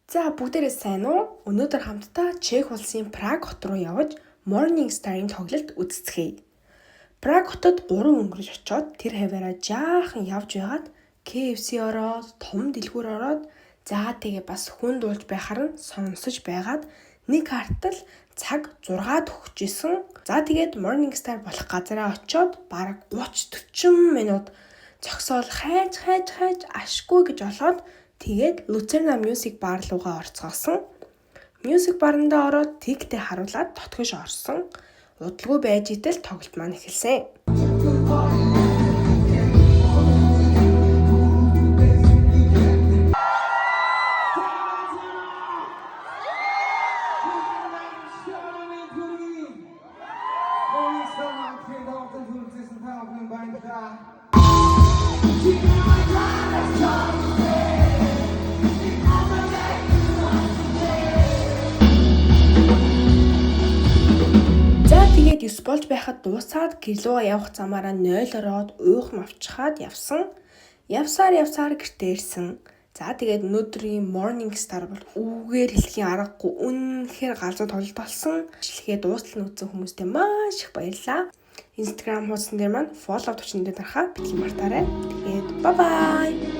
За бүгдээрээ сайн уу? Өнөөдөр хамтдаа Чех улсын Праг хот руу явж Morning Star-ын тоглолт үздэцгээе. Праг хотод 3 өнгөрөж очоод тэр хаваараа жаахан явж байгаад KFC ороод, том дэлгүүр ороод тэгээ бас хүн дуулж байхаар нь сонсож байгаад нэг хартал цаг 6-д өгчээсэн. За тэгээд Morning Star болох газараа очоод бараг 30-40 минут зогсоол хайж ашгүй гэж олоод тэгээд Lucerna Music Bar руугаа орцгоосон. Music Bar-ндаа ороод тэгтээ харуулад дотгош орсон. Удалгүй байж итэл тоглолт маань эхэлсэн. Тэгээд 9 болж байхад дуусаад гэрлүүгээ явах замаараа 0 ороод уйхан авчихад явсан. Явсаар гэртээ ирсэн. За тэгээд өнөөдрийн Morning Star бол үүгээр хэлхийн аргагүй үнэхээр галзуу тоглолт болсон. Бичлэгээ дуустал нь үзсэн хүмүүстээ маш их баярлалаа. Instagram хуудсан дээр маань follow төвчөндөө дарахаа битгий мартаарай. Тэгээд bye bye.